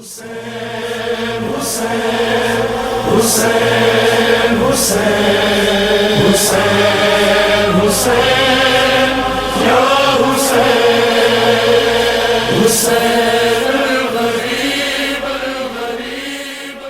حسین حسین حسین حسین حسین حسین یا حسین حسین الغریب الغریب۔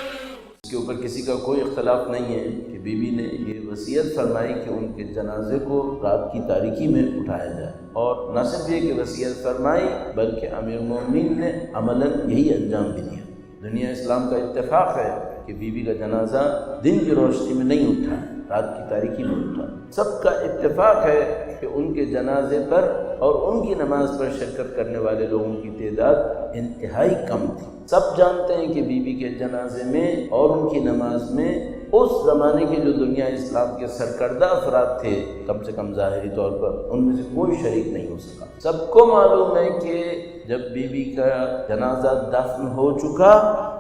اس کے اوپر کسی کا کوئی اختلاف نہیں ہے کہ بی بی نے یہ وصیت فرمائی کہ ان کے جنازے کو رات کی تاریکی میں اٹھایا جائے، اور نہ صرف یہ کہ وصیت فرمائی بلکہ امیر المومنین نے عملاً یہی انجام بھی دیا۔ دنیا اسلام کا اتفاق ہے کہ بی بی کا جنازہ دن کی روشنی میں نہیں اٹھا، رات کی تاریکی میں اٹھا۔ سب کا اتفاق ہے کہ ان کے جنازے پر اور ان کی نماز پر شرکت کرنے والے لوگوں کی تعداد انتہائی کم تھی۔ سب جانتے ہیں کہ بی بی کے جنازے میں اور ان کی نماز میں اس زمانے کے جو دنیا اسلام کے سرکردہ افراد تھے، کم سے کم ظاہری طور پر ان میں سے کوئی شریک نہیں ہو سکا۔ سب کو معلوم ہے کہ جب بی بی کا جنازہ دفن ہو چکا،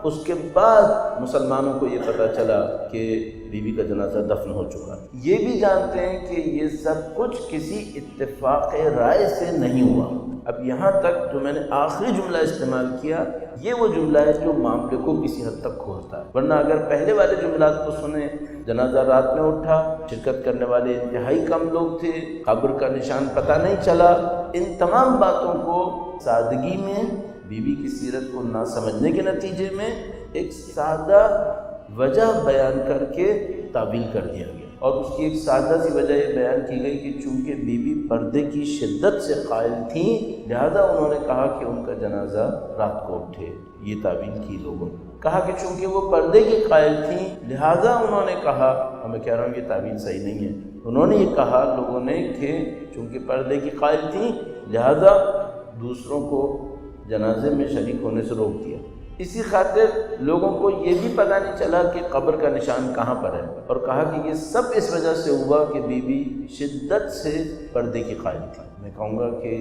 اس کے بعد مسلمانوں کو یہ پتہ چلا کہ بی بی کا جنازہ دفن ہو چکا۔ یہ بھی جانتے ہیں کہ یہ سب کچھ کسی اتفاق رائے سے نہیں ہوا۔ اب یہاں تک جو میں نے آخری جملہ استعمال کیا، یہ وہ جملہ ہے جو معاملے کو کسی حد تک کھولتا ہے، ورنہ اگر پہلے والے جملات کو سنیں، جنازہ رات میں اٹھا، شرکت کرنے والے انتہائی کم لوگ تھے، قبر کا نشان پتہ نہیں چلا، ان تمام باتوں کو سادگی میں بی بی کی سیرت کو نہ سمجھنے کے نتیجے میں ایک سادہ وجہ بیان کر کے تعبیر کر دیا گیا، اور اس کی ایک سادہ سی وجہ یہ بیان کی گئی کہ چونکہ بی بی پردے کی شدت سے قائل تھیں، لہذا انہوں نے کہا کہ ان کا جنازہ رات کو اٹھے۔ یہ تعبیر کی لوگوں نے کہا کہ چونکہ وہ پردے کی قائل تھیں، لہذا انہوں نے کہا، میں کہہ رہا ہوں یہ تعبیر صحیح نہیں ہے، انہوں نے یہ کہا لوگوں نے کہ چونکہ پردے کی قائل تھیں لہذا دوسروں کو جنازے میں شریک ہونے سے روک دیا۔ اسی خاطر لوگوں کو یہ بھی پتہ نہیں چلا کہ قبر کا نشان کہاں پر ہے، اور کہا کہ یہ سب اس وجہ سے ہوا کہ بی بی شدت سے پردے کی قائل تھی۔ میں کہوں گا کہ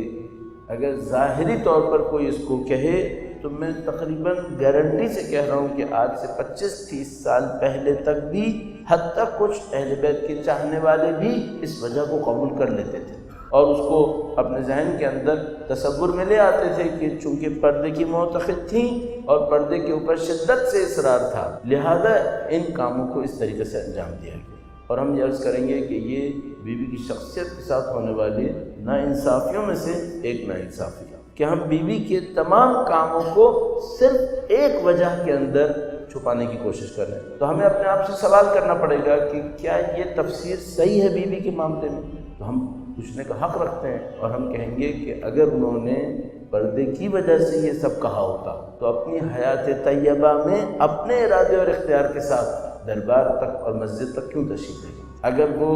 اگر ظاہری طور پر کوئی اس کو کہے تو میں تقریباً گارنٹی سے کہہ رہا ہوں کہ آج سے 25-30 سال پہلے تک بھی حتیٰ کچھ اہل بیت کے چاہنے والے بھی اس وجہ کو قبول کر لیتے تھے، اور اس کو اپنے ذہن کے اندر تصور میں لے آتے تھے کہ چونکہ پردے کی معتقد تھیں اور پردے کے اوپر شدت سے اصرار تھا، لہذا ان کاموں کو اس طریقے سے انجام دیا گیا۔ اور ہم یہ عرض کریں گے کہ یہ بی بی کی شخصیت کے ساتھ ہونے والی ناانصافیوں میں سے ایک ناانصافی ہے کہ ہم بی بی کے تمام کاموں کو صرف ایک وجہ کے اندر چھپانے کی کوشش کر رہے ہیں۔ تو ہمیں اپنے آپ سے سوال کرنا پڑے گا کہ کیا یہ تفسیر صحیح ہے بی بی کے معاملے میں؟ تو ہم پوچھنے کا حق رکھتے ہیں، اور ہم کہیں گے کہ اگر انہوں نے پردے کی وجہ سے یہ سب کہا ہوتا تو اپنی حیات طیبہ میں اپنے ارادے اور اختیار کے ساتھ دربار تک اور مسجد تک کیوں تشریف لے گئے؟ اگر وہ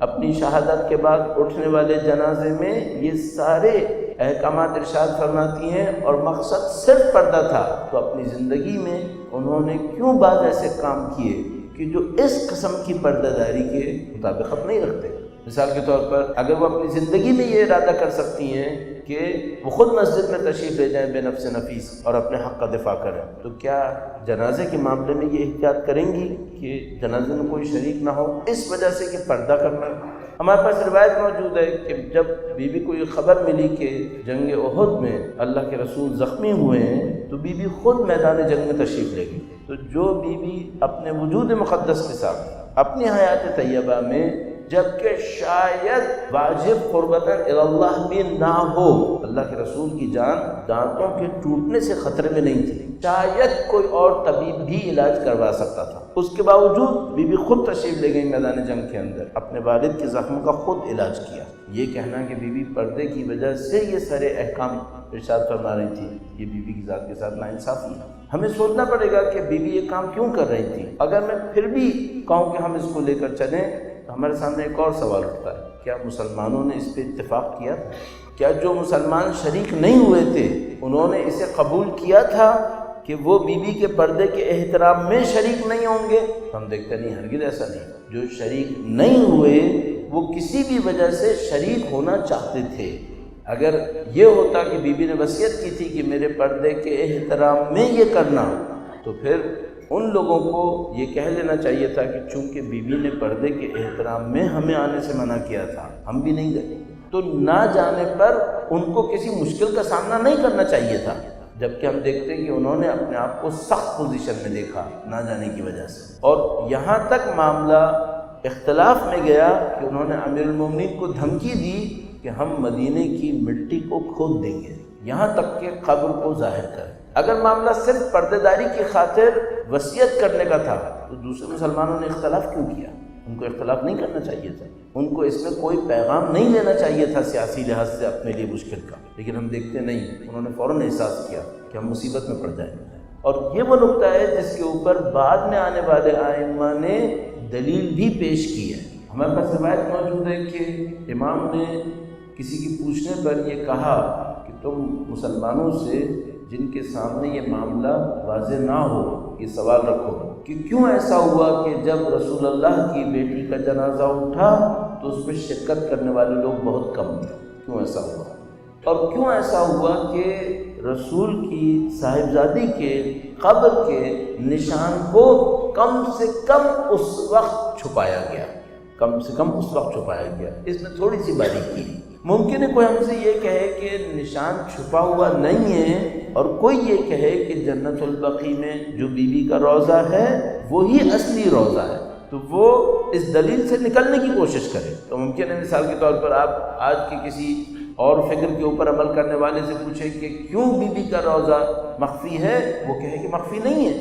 اپنی شہادت کے بعد اٹھنے والے جنازے میں یہ سارے احکامات ارشاد فرماتی ہیں اور مقصد صرف پردہ تھا، تو اپنی زندگی میں انہوں نے کیوں بعض ایسے کام کیے کہ جو اس قسم کی پردہ داری کے مطابقت نہیں رکھتے؟ مثال کے طور پر اگر وہ اپنی زندگی میں یہ ارادہ کر سکتی ہیں کہ وہ خود مسجد میں تشریف لے جائیں بے نفس نفیس اور اپنے حق کا دفاع کریں، تو کیا جنازے کے معاملے میں یہ احتیاط کریں گی کہ جنازے میں کوئی شریک نہ ہو اس وجہ سے کہ پردہ کرنا؟ ہمارے پاس روایت موجود ہے کہ جب بی بی کو یہ خبر ملی کہ جنگ احد میں اللہ کے رسول زخمی ہوئے ہیں، تو بی بی خود میدان جنگ میں تشریف لے گئی۔ تو جو بی بی اپنے وجود مقدس کے ساتھ اپنی حیات طیبہ میں، جبکہ شاید واجب قربتاً اللہ بھی نہ ہو، اللہ کے رسول کی جان دانتوں کے ٹوٹنے سے خطرے میں نہیں تھی، شاید کوئی اور طبیب بھی علاج کروا سکتا تھا، اس کے باوجود بی بی خود تشریف لے گئی میدان جنگ کے اندر، اپنے والد کے زخم کا خود علاج کیا۔ یہ کہنا کہ بی بی پردے کی وجہ سے یہ سارے احکام ارشاد فرما رہی تھی، یہ بی بی کی ذات کے ساتھ ناانصافی ہے۔ ہمیں سوچنا پڑے گا کہ بی بی یہ کام کیوں کر رہی تھی۔ اگر میں پھر بھی کہوں کہ ہم اس کو لے کر چلیں تو ہمارے سامنے ایک اور سوال اٹھتا ہے، کیا مسلمانوں نے اس پہ اتفاق کیا تھا؟ کیا جو مسلمان شریک نہیں ہوئے تھے انہوں نے اسے قبول کیا تھا کہ وہ بی بی کے پردے کے احترام میں شریک نہیں ہوں گے؟ ہم دیکھتے نہیں، ہرگز ایسا نہیں۔ جو شریک نہیں ہوئے وہ کسی بھی وجہ سے شریک ہونا چاہتے تھے۔ اگر یہ ہوتا کہ بی بی نے وصیت کی تھی کہ میرے پردے کے احترام میں یہ کرنا، تو پھر ان لوگوں کو یہ کہہ لینا چاہیے تھا کہ چونکہ بی بی نے پردے کے احترام میں ہمیں آنے سے منع کیا تھا، ہم بھی نہیں گئے، تو نہ جانے پر ان کو کسی مشکل کا سامنا نہیں کرنا چاہیے تھا۔ جبکہ ہم دیکھتے ہیں کہ انہوں نے اپنے آپ کو سخت پوزیشن میں دیکھا نہ جانے کی وجہ سے، اور یہاں تک معاملہ اختلاف میں گیا کہ انہوں نے امیر المومنین کو دھمکی دی کہ ہم مدینے کی مٹی کو کھود دیں گے، یہاں تک کہ قبر کو ظاہر کریں۔ اگر معاملہ صرف پردے داری کی خاطر وصیت کرنے کا تھا تو دوسرے مسلمانوں نے اختلاف کیوں کیا؟ ان کو اختلاف نہیں کرنا چاہیے تھا، ان کو اس میں کوئی پیغام نہیں لینا چاہیے تھا سیاسی لحاظ سے اپنے لیے مشکل کا، لیکن ہم دیکھتے نہیں، انہوں نے فوراً احساس کیا کہ ہم مصیبت میں پڑ جائیں گے۔ اور یہ وہ نقطہ ہے جس کے اوپر بعد میں آنے والے ائمہ نے دلیل بھی پیش کی ہے۔ ہمارے پاس روایت موجود ہے کہ امام نے کسی کی پوچھنے پر یہ کہا کہ تم مسلمانوں سے جن کے سامنے یہ معاملہ واضح نہ ہو یہ سوال رکھو کہ کیوں ایسا ہوا کہ جب رسول اللہ کی بیٹی کا جنازہ اٹھا تو اس میں شرکت کرنے والے لوگ بہت کم تھے، کیوں ایسا ہوا؟ اور کیوں ایسا ہوا کہ رسول کی صاحبزادی کے قبر کے نشان کو کم سے کم اس وقت چھپایا گیا، کم سے کم اس وقت چھپایا گیا؟ اس میں تھوڑی سی باریکی ہے۔ ممکن ہے کوئی ہم سے یہ کہے کہ نشان چھپا ہوا نہیں ہے، اور کوئی یہ کہے کہ جنت البقیع میں جو بی بی کا روضہ ہے وہی اصلی روضہ ہے، تو وہ اس دلیل سے نکلنے کی کوشش کرے۔ تو ممکن ہے مثال کے طور پر آپ آج کے کسی اور فکر کے اوپر عمل کرنے والے سے پوچھیں کہ کیوں بی بی کا روضہ مخفی ہے، وہ کہے کہ مخفی نہیں ہے،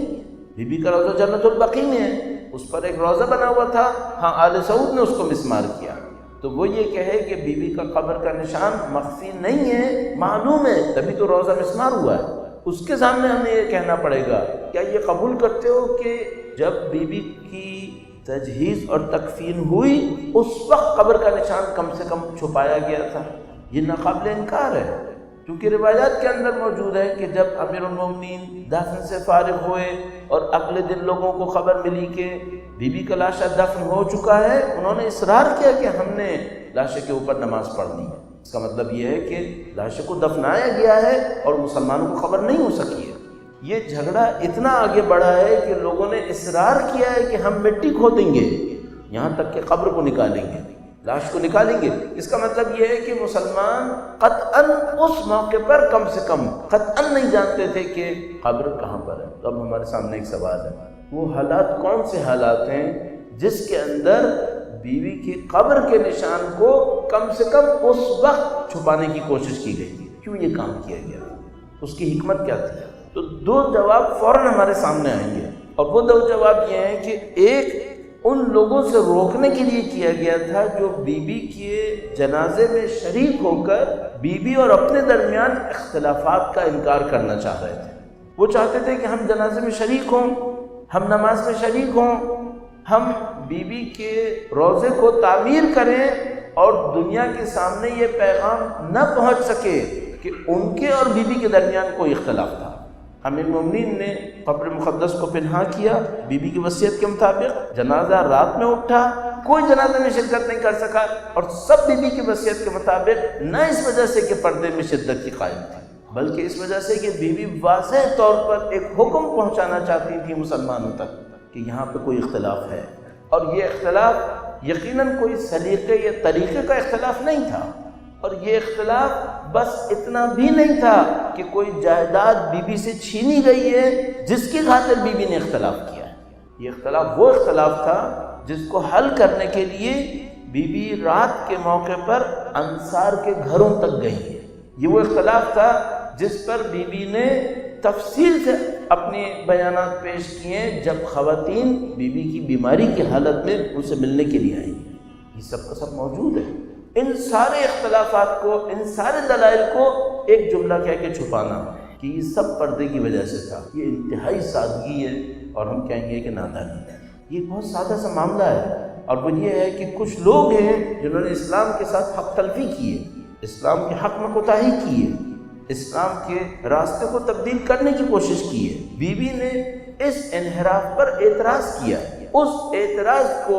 بی بی کا روضہ جنت البقیع میں ہے، اس پر ایک روضہ بنا ہوا تھا، ہاں آل سعود نے اس کو مسمار کیا، تو وہ یہ کہے کہ بی بی کا قبر کا نشان مخفی نہیں ہے، معلوم ہے، تبھی تو روضہ مسمار ہوا ہے۔ اس کے سامنے ہمیں یہ کہنا پڑے گا، کیا یہ قبول کرتے ہو کہ جب بی بی کی تجہیز اور تکفین ہوئی اس وقت قبر کا نشان کم سے کم چھپایا گیا تھا؟ یہ ناقابل انکار ہے، کیونکہ روایات کے اندر موجود ہے کہ جب امیر المومنین دفن سے فارغ ہوئے اور اگلے دن لوگوں کو خبر ملی کہ بی بی کا لاشا دفن ہو چکا ہے، انہوں نے اصرار کیا کہ ہم نے لاشے کے اوپر نماز پڑھنی ہے۔ اس کا مطلب یہ ہے کہ لاشے کو دفنایا گیا ہے اور مسلمانوں کو خبر نہیں ہو سکی ہے۔ یہ جھگڑا اتنا آگے بڑھا ہے کہ لوگوں نے اصرار کیا ہے کہ ہم مٹی کھودیں گے، یہاں تک کہ قبر کو نکالیں گے، لاش کو نکالیں گے۔ اس کا مطلب یہ ہے کہ مسلمان قطعاً اس موقع پر کم سے کم قطعاً نہیں جانتے تھے کہ قبر کہاں پر ہے۔ تو اب ہمارے سامنے ایک سوال ہے، وہ حالات کون سے حالات ہیں جس کے اندر بیوی کی قبر کے نشان کو کم سے کم اس وقت چھپانے کی کوشش کی گئی؟ کیوں یہ کام کیا گیا؟ اس کی حکمت کیا تھی؟ تو دو جواب فوراً ہمارے سامنے آئیں گے، اور وہ دو جواب یہ ہیں کہ ایک ان لوگوں سے روکنے کے لیے کیا گیا تھا جو بی بی کے جنازے میں شریک ہو کر بی بی اور اپنے درمیان اختلافات کا انکار کرنا چاہ رہے تھے۔ وہ چاہتے تھے کہ ہم جنازے میں شریک ہوں، ہم نماز میں شریک ہوں، ہم بی بی کے روضے کو تعمیر کریں، اور دنیا کے سامنے یہ پیغام نہ پہنچ سکے کہ ان کے اور بی بی کے درمیان کوئی اختلاف تھا۔ امیر المومنین نے قبر مقدس کو پنہا کیا، بی بی کی وصیت کے مطابق جنازہ رات میں اٹھا، کوئی جنازے میں شرکت نہیں کر سکا، اور سب بی بی کی وصیت کے مطابق، نہ اس وجہ سے کہ پردے میں شدت کی قائم تھی، بلکہ اس وجہ سے کہ بی بی واضح طور پر ایک حکم پہنچانا چاہتی تھی مسلمانوں تک کہ یہاں پہ کوئی اختلاف ہے، اور یہ اختلاف یقیناً کوئی سلیقے یا طریقے کا اختلاف نہیں تھا، اور یہ اختلاف بس اتنا بھی نہیں تھا کہ کوئی جائیداد بی بی سے چھینی گئی ہے جس کی خاطر بی بی نے اختلاف کیا ہے۔ یہ اختلاف وہ اختلاف تھا جس کو حل کرنے کے لیے بی بی رات کے موقع پر انصار کے گھروں تک گئی ہے۔ یہ وہ اختلاف تھا جس پر بی بی نے تفصیل سے اپنے بیانات پیش کیے جب خواتین بی بی کی بیماری کی حالت میں ان سے ملنے کے لیے آئیں۔ یہ سب کا سب موجود ہے۔ ان سارے اختلافات کو، ان سارے دلائل کو ایک جملہ کہہ کے چھپانا کہ یہ سب پردے کی وجہ سے تھا، یہ انتہائی سادگی ہے، اور ہم کہیں گے کہ نادانی ہے۔ یہ بہت سادہ سا معاملہ ہے، اور وہ یہ ہے کہ کچھ لوگ ہیں جنہوں نے اسلام کے ساتھ حق تلفی کی ہے، اسلام کے حق میں کوتاہی کی ہے، اسلام کے راستے کو تبدیل کرنے کی کوشش کی ہے۔ بی بی نے اس انحراف پر اعتراض کیا، اس اعتراض کو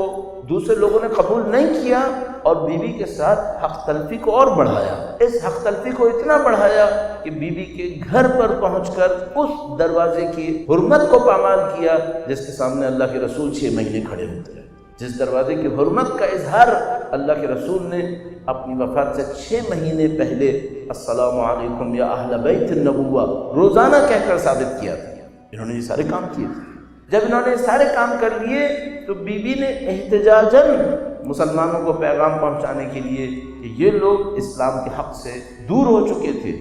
دوسرے لوگوں نے قبول نہیں کیا، اور بی بی کے ساتھ حق تلفی کو اور بڑھایا۔ اس حق تلفی کو اتنا بڑھایا کہ بی بی کے گھر پر پہنچ کر اس دروازے کی حرمت کو پامال کیا جس کے سامنے اللہ کے رسول 6 مہینے کھڑے ہوتے ہیں، جس دروازے کی حرمت کا اظہار اللہ کے رسول نے اپنی وفات سے 6 مہینے پہلے السلام علیکم یا اہل بیت النبوہ روزانہ کہہ کر ثابت کیا تھا۔ انہوں نے یہ سارے کام کیے تھے۔ جب انہوں نے سارے کام کر لیے تو بی بی نے احتجاجاً مسلمانوں کو پیغام پہنچانے کے لیے کہ یہ لوگ اسلام کے حق سے دور ہو چکے تھے،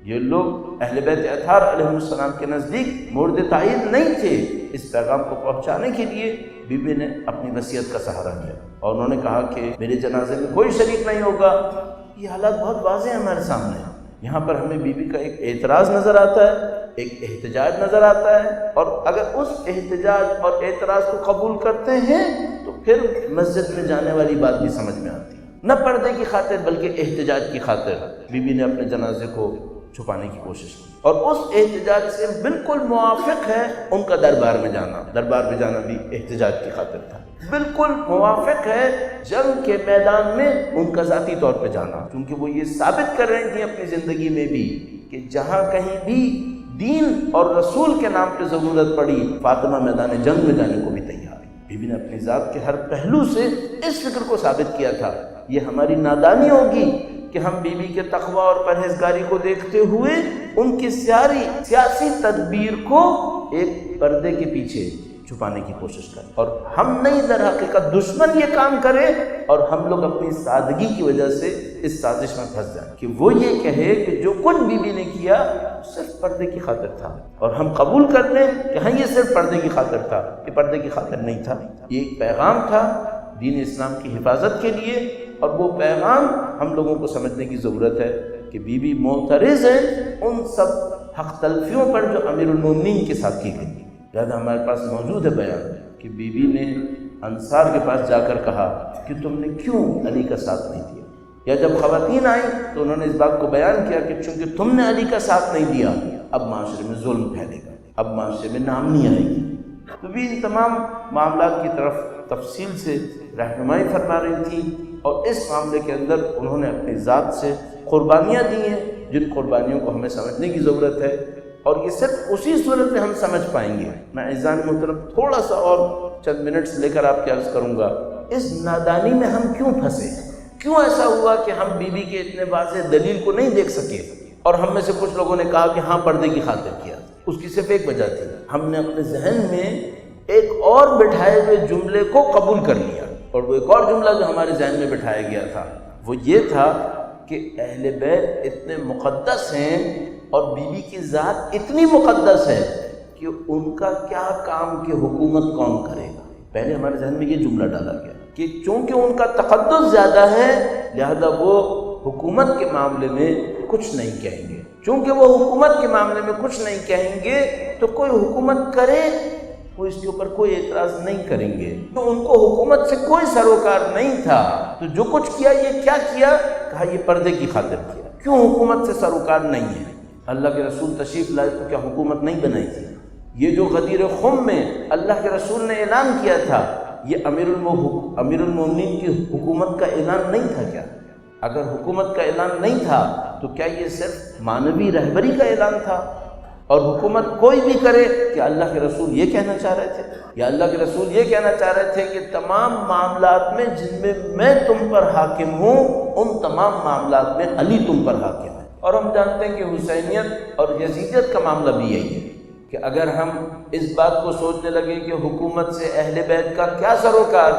یہ لوگ اہل بیت اطہار علیہ السلام کے نزدیک مورد تائید نہیں تھے، اس پیغام کو پہنچانے کے لیے بی بی نے اپنی وصیت کا سہارا لیا اور انہوں نے کہا کہ میرے جنازے میں کوئی شریک نہیں ہوگا۔ یہ حالات بہت واضح ہیں ہمارے سامنے۔ یہاں پر ہمیں بی بی کا ایک اعتراض نظر آتا ہے، ایک احتجاج نظر آتا ہے، اور اگر اس احتجاج اور اعتراض کو قبول کرتے ہیں تو پھر مسجد میں جانے والی بات بھی سمجھ میں آتی ہے۔ نہ پردے کی خاطر بلکہ احتجاج کی خاطر بی بی نے اپنے جنازے کو چھپانے کی کوشش کی، اور اس احتجاج سے بالکل موافق ہے ان کا دربار میں جانا۔ دربار میں جانا بھی احتجاج کی خاطر تھا۔ بالکل موافق ہے جنگ کے میدان میں ان کا ذاتی طور پہ جانا، کیونکہ وہ یہ ثابت کر رہی تھیں اپنی زندگی میں بھی کہ جہاں کہیں بھی دین اور رسول کے نام پہ ضرورت پڑی، فاطمہ میدان جنگ میں جانے کو بھی تیار ہے۔ بی بی نے اپنی ذات کے ہر پہلو سے اس فکر کو ثابت کیا تھا۔ یہ ہماری نادانی ہوگی کہ ہم بی بی کے تقوی اور پرہیزگاری کو دیکھتے ہوئے ان کی ساری سیاسی تدبیر کو ایک پردے کے پیچھے چھپانے کی کوشش کریں، اور ہم نہیں در حقیقت دشمن یہ کام کرے اور ہم لوگ اپنی سادگی کی وجہ سے اس سازش میں پھنس جائیں کہ وہ یہ کہے کہ جو کچھ بی بی نے کیا صرف پردے کی خاطر تھا، اور ہم قبول کر لیں کہ ہاں یہ صرف پردے کی خاطر تھا۔ یہ پردے کی خاطر نہیں تھا، یہ ایک پیغام تھا دین اسلام کی حفاظت کے لیے، اور وہ پیغام ہم لوگوں کو سمجھنے کی ضرورت ہے کہ بی بی معترض ہے ان سب حق تلفیوں پر جو امیر المومنین کے ساتھ کی گئی۔ لہٰذا ہمارے پاس موجود ہے بیان کہ بی بی نے انصار کے پاس جا کر کہا کہ تم نے کیوں علی کا ساتھ نہیں دیا، یا جب خواتین آئیں تو انہوں نے اس بات کو بیان کیا کہ چونکہ تم نے علی کا ساتھ نہیں دیا اب معاشرے میں ظلم پھیلے گا، اب معاشرے میں نامنی آئے گی۔ تو بھی ان تمام معاملات کی طرف تفصیل سے رہنمائی فرما رہی تھی، اور اس معاملے کے اندر انہوں نے اپنی ذات سے قربانیاں دی ہیں جن قربانیوں کو ہمیں سمجھنے کی ضرورت ہے، اور یہ صرف اسی صورت میں ہم سمجھ پائیں گے۔ میں اعزان محترم تھوڑا سا اور چند منٹس لے کر آپ کے عرض کروں گا، اس نادانی میں ہم کیوں پھنسے، کیوں ایسا ہوا کہ ہم بی بی کے اتنے واضح دلیل کو نہیں دیکھ سکے، اور ہم میں سے کچھ لوگوں نے کہا کہ ہاں پردے کی خاطر کیا۔ اس کی صرف ایک وجہ تھی، ہم نے اپنے ذہن میں ایک اور بٹھائے ہوئے جملے کو قبول کر لیا، اور وہ ایک اور جملہ جو ہمارے ذہن میں بٹھایا گیا تھا وہ یہ تھا کہ اہل بیت اتنے مقدس ہیں اور بی بی کی ذات اتنی مقدس ہے کہ ان کا کیا کام کہ حکومت کون کرے گا۔ پہلے ہمارے ذہن میں یہ جملہ ڈالا گیا کہ چونکہ ان کا تقدس زیادہ ہے لہذا وہ حکومت کے معاملے میں کچھ نہیں کہیں گے، چونکہ وہ حکومت کے معاملے میں کچھ نہیں کہیں گے تو کوئی حکومت کرے وہ اس کے اوپر کوئی اعتراض نہیں کریں گے۔ تو ان کو حکومت سے کوئی سروکار نہیں تھا، تو جو کچھ کیا یہ کیا کیا، کہا یہ پردے کی خاطر کیا۔ کیوں حکومت سے سروکار نہیں ہے؟ اللہ کے رسول تشریف لائے تو کیا حکومت نہیں بنائی تھی؟ یہ جو غدیر خم میں اللہ کے رسول نے اعلان کیا تھا یہ امیر المومنین کی حکومت کا اعلان نہیں تھا کیا؟ اگر حکومت کا اعلان نہیں تھا تو کیا یہ صرف مانوی رہبری کا اعلان تھا؟ اور حکومت کوئی بھی کرے کہ اللہ کے رسول یہ کہنا چاہ رہے تھے، یا اللہ کے رسول یہ کہنا چاہ رہے تھے کہ تمام معاملات میں جن میں میں تم پر حاکم ہوں ان تمام معاملات میں علی تم پر حاکم ہے۔ اور ہم جانتے ہیں کہ حسینیت اور یزیدیت کا معاملہ بھی یہی ہے کہ اگر ہم اس بات کو سوچنے لگیں کہ حکومت سے اہل بیت کا کیا سروکار،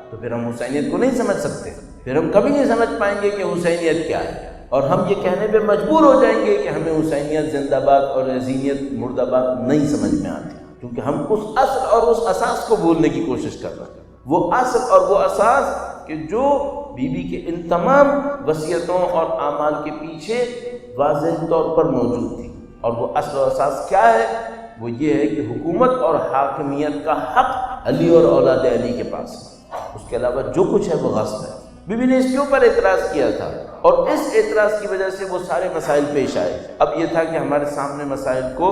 تو پھر ہم حسینیت کو نہیں سمجھ سکتے، پھر ہم کبھی نہیں سمجھ پائیں گے کہ حسینیت کیا ہے، اور ہم یہ کہنے پہ مجبور ہو جائیں گے کہ ہمیں حسینیت زندہ باد اور یزیدیت مردہ باد نہیں سمجھ میں آتی، کیونکہ ہم اس اصل اور اس اساس کو بھولنے کی کوشش کر رہے ہیں۔ وہ اصل اور وہ اساس کہ جو بی بی کے ان تمام وصیتوں اور اعمال کے پیچھے واضح طور پر موجود تھی، اور وہ اصل اور اساس کیا ہے؟ وہ یہ ہے کہ حکومت اور حاکمیت کا حق علی اور اولاد علی کے پاس ہے، اس کے علاوہ جو کچھ ہے وہ غصب ہے۔ بی بی نے اس کے اوپر اعتراض کیا تھا، اور اس اعتراض کی وجہ سے وہ سارے مسائل پیش آئے۔ اب یہ تھا کہ ہمارے سامنے مسائل کو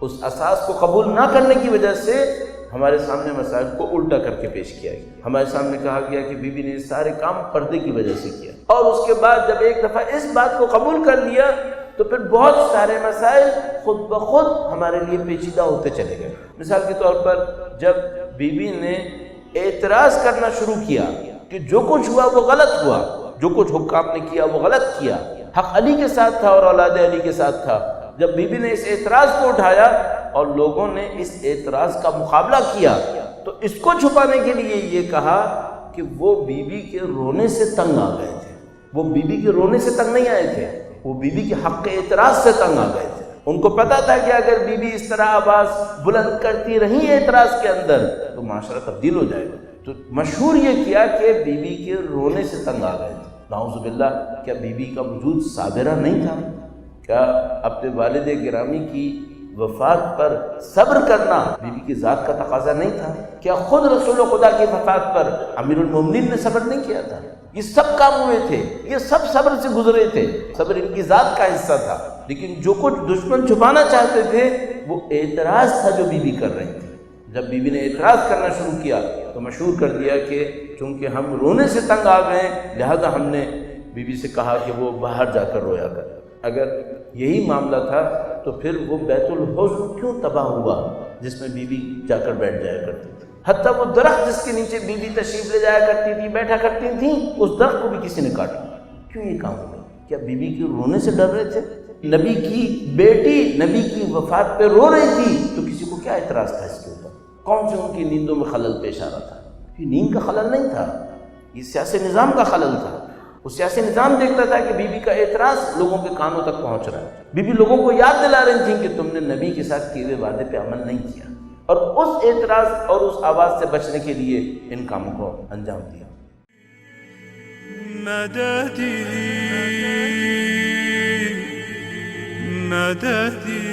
اس اساس کو قبول نہ کرنے کی وجہ سے ہمارے سامنے مسائل کو الٹا کر کے پیش کیا گیا۔ ہمارے سامنے کہا گیا کہ بی بی نے یہ سارے کام پردے کی وجہ سے کیا، اور اس کے بعد جب ایک دفعہ اس بات کو قبول کر لیا تو پھر بہت سارے مسائل خود بخود ہمارے لیے پیچیدہ ہوتے چلے گئے۔ مثال کے طور پر جب بی بی نے اعتراض کرنا شروع کیا کہ جو کچھ ہوا وہ غلط ہوا، جو کچھ حکام نے کیا وہ غلط کیا، حق علی کے ساتھ تھا اور اولاد علی کے ساتھ تھا۔ جب بی بی نے اس اعتراض کو اٹھایا اور لوگوں نے اس اعتراض کا مقابلہ کیا تو اس کو چھپانے کے لیے یہ کہا کہ وہ بی بی کے رونے سے تنگ آ گئے تھے۔ وہ بی بی کے رونے سے تنگ نہیں آئے تھے، وہ بی بی کے حق کے اعتراض سے تنگ آ گئے تھے۔ ان کو پتا تھا کہ اگر بی بی اس طرح آواز بلند کرتی رہی اعتراض کے اندر تو معاشرہ تبدیل ہو جائے گا۔ تو مشہور یہ کیا کہ بی بی کے رونے سے تنگ آ گئے تھے۔ نعوذ باللہ، کیا بی بی کا وجود صابرہ نہیں تھا؟ کیا اپنے والد گرامی کی وفات پر صبر کرنا بی بی کی ذات کا تقاضا نہیں تھا؟ کیا خود رسول خدا کی وفات پر امیر المومنین نے صبر نہیں کیا تھا؟ یہ سب کام ہوئے تھے، یہ سب صبر سے گزرے تھے، صبر ان کی ذات کا حصہ تھا۔ لیکن جو کچھ دشمن چھپانا چاہتے تھے وہ اعتراض تھا جو بی بی کر رہی تھی۔ جب بی بی نے اعتراض کرنا شروع کیا تو مشہور کر دیا کہ چونکہ ہم رونے سے تنگ آ گئے لہذا ہم نے بی بی سے کہا کہ وہ باہر جا کر رویا کر۔ اگر یہی معاملہ تھا تو پھر وہ بیت الحزن کیوں تباہ ہوا جس میں بی بی جا کر بیٹھ جایا کرتی تھی؟ حتیٰ وہ درخت جس کے نیچے بی بی تشریف لے جایا کرتی تھی، بیٹھا کرتی تھیں، اس درخت کو بھی کسی نے کاٹا۔ کیوں یہ کام ہوا؟ کیا بی بی کے رونے سے ڈر رہے تھے؟ نبی کی بیٹی نبی کی وفات پہ رو رہی تھی تو کسی کو کیا اعتراض تھا اس کے اوپر؟ کون سے ان کی نیندوں میں خلل پیش آ رہا تھا؟ یہ نیند کا خلل نہیں تھا، یہ سیاسی نظام کا خلل تھا۔ وہ سیاسی نظام دیکھتا تھا کہ بی بی کا اعتراض لوگوں کے کانوں تک پہنچ رہا ہے۔ بی بی لوگوں کو یاد دلا رہی تھیں کہ تم نے نبی کے ساتھ کیے ہوئے وعدے پہ عمل نہیں کیا، اور اس اعتراض اور اس آواز سے بچنے کے لیے ان کاموں کو انجام دیا۔ مددی مددی